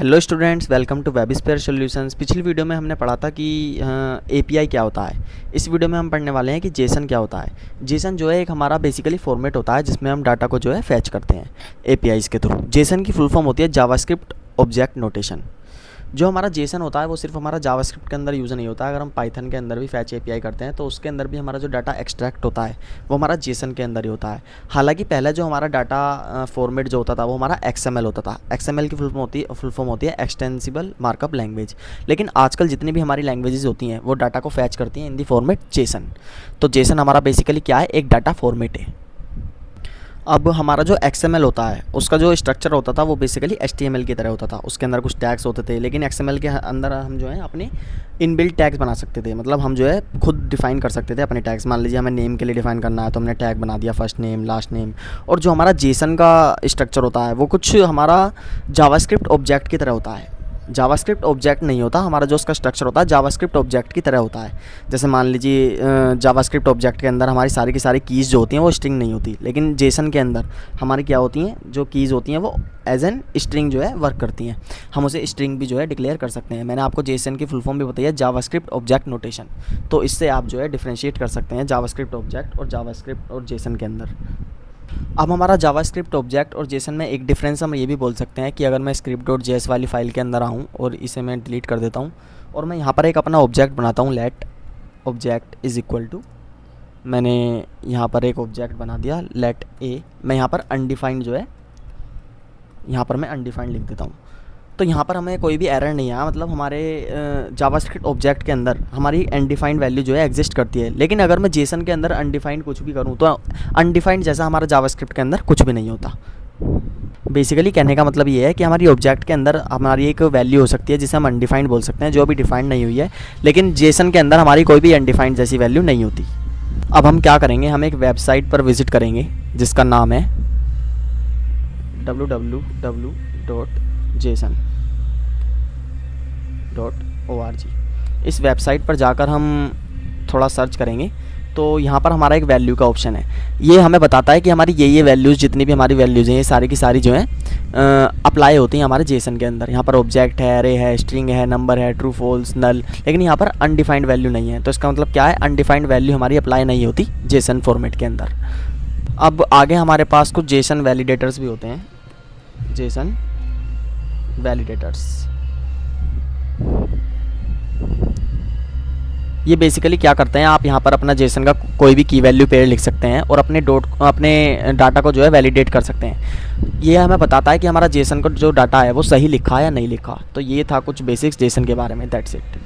Hello students, welcome to Websphere Solutions. पिछली video में हमने पढ़ा था कि एपीआई क्या होता है। इस वीडियो में हम पढ़ने वाले हैं कि जेसन क्या होता है। जेसन जो है एक हमारा बेसिकली फॉर्मेट होता है जिसमें हम डाटा को जो है फैच करते हैं एपीआईज़ के थ्रू। जेसन की फुल फॉर्म होती है जावास्क्रिप्ट ऑब्जेक्ट नोटेशन। जो हमारा जेसन होता है वो सिर्फ हमारा जावास्क्रिप्ट के अंदर यूज़ नहीं होता है। अगर हम पाइथन के अंदर भी फैच एपीआई करते हैं तो उसके अंदर भी हमारा जो डाटा एक्सट्रैक्ट होता है वो हमारा जेसन के अंदर ही होता है। हालांकि पहले जो हमारा डाटा फॉर्मेट जो होता था वो हमारा एक्सएमएल होता था। एक्सएमएल की फुल फॉर्म होती है एक्सटेंसिबल मार्कअप लैंग्वेज। लेकिन आजकल जितनी भी हमारी लैंग्वेजेस होती हैं वो डाटा को फैच करती हैं इन दी फॉर्मेट जेसन। तो जेसन हमारा बेसिकली क्या है, एक डाटा फॉर्मेट है। अब हमारा जो XML होता है उसका जो स्ट्रक्चर होता था वो बेसिकली HTML की तरह होता था। उसके अंदर कुछ टैग्स होते थे, लेकिन XML के अंदर हम जो है अपने इनबिल्ट टैग्स बना सकते थे। मतलब हम जो है खुद डिफ़ाइन कर सकते थे अपने टैग्स। मान लीजिए हमें नेम के लिए डिफ़ाइन करना है तो हमने टैग बना दिया फर्स्ट नेम लास्ट नेम। और जो हमारा जेसन का स्ट्रक्चर होता है वो कुछ हमारा जावास्क्रिप्ट ऑब्जेक्ट की तरह होता है। जावास्क्रिप्ट ऑब्जेक्ट नहीं होता, हमारा जो उसका स्ट्रक्चर होता है जावास्क्रिप्ट ऑब्जेक्ट की तरह होता है। जैसे मान लीजिए जावास्क्रिप्ट ऑब्जेक्ट के अंदर हमारी सारी की सारी कीज़ जो होती हैं वो स्ट्रिंग नहीं होती, लेकिन जेसन के अंदर हमारी क्या होती हैं, जो कीज़ होती हैं वो एज एन स्ट्रिंग जो है वर्क करती हैं। हम उसे स्ट्रिंग भी जो है डिक्लेयर कर सकते हैं। मैंने आपको जेसन की फुल फॉर्म भी बताई है, जावास्क्रिप्ट ऑब्जेक्ट नोटेशन। तो इससे आप जो है डिफ्रेंशिएट कर सकते हैं जावास्क्रिप्ट ऑब्जेक्ट और जावास्क्रिप्ट और जेसन के अंदर। अब हमारा जावास्क्रिप्ट ऑब्जेक्ट और जेसन में एक डिफरेंस हम ये भी बोल सकते हैं कि अगर मैं script.js वाली फ़ाइल के अंदर आऊँ और इसे मैं डिलीट कर देता हूँ और मैं यहाँ पर एक अपना ऑब्जेक्ट बनाता हूँ, let object is equal to, मैंने यहाँ पर एक ऑब्जेक्ट बना दिया लेट ए। मैं यहाँ पर अनडिफाइंड जो है, यहाँ पर मैं अनडिफाइंड लिख देता हूँ। तो यहाँ पर हमें कोई भी एरर नहीं आया। मतलब हमारे जावास्क्रिप्ट ऑब्जेक्ट के अंदर हमारी अनडिफाइंड वैल्यू जो है एग्जिस्ट करती है। लेकिन अगर मैं जेसन के अंदर अनडिफाइंड कुछ भी करूँ तो अनडिफाइंड जैसा हमारा जावास्क्रिप्ट के अंदर कुछ भी नहीं होता। बेसिकली कहने का मतलब ये है कि हमारी ऑब्जेक्ट के अंदर हमारी एक वैल्यू हो सकती है जिसे हम अनडिफाइंड बोल सकते हैं, जो अभी डिफाइंड नहीं हुई है। लेकिन जेसन के अंदर हमारी कोई भी अनडिफाइंड जैसी वैल्यू नहीं होती। अब हम क्या करेंगे, हम एक वेबसाइट पर विज़िट करेंगे जिसका नाम है www.json.org। इस वेबसाइट पर जाकर हम थोड़ा सर्च करेंगे तो यहाँ पर हमारा एक वैल्यू का ऑप्शन है। ये हमें बताता है कि हमारी ये वैल्यूज़, जितनी भी हमारी वैल्यूज़ हैं ये सारी की सारी जो हैं अप्लाई होती हैं हमारे जेसन के अंदर। यहाँ पर ऑब्जेक्ट है, अरे है, स्ट्रिंग है, नंबर है, ट्रू फॉल्स नल। लेकिन यहाँ पर अनडिफाइंड वैल्यू नहीं है। तो इसका मतलब क्या है, अनडिफाइंड वैल्यू हमारी अप्लाई नहीं होती जेसन फॉर्मेट के अंदर। अब आगे हमारे पास कुछ जेसन वैलिडेटर्स भी होते हैं। जेसन वैलिडेटर्स ये बेसिकली क्या करते हैं, आप यहाँ पर अपना जेसन का कोई भी की वैल्यू पेयर लिख सकते हैं और अपने डाटा को जो है वैलिडेट कर सकते हैं। ये हमें बताता है कि हमारा जेसन का जो डाटा है वो सही लिखा है या नहीं लिखा। तो ये था कुछ बेसिक्स जेसन के बारे में। That's it.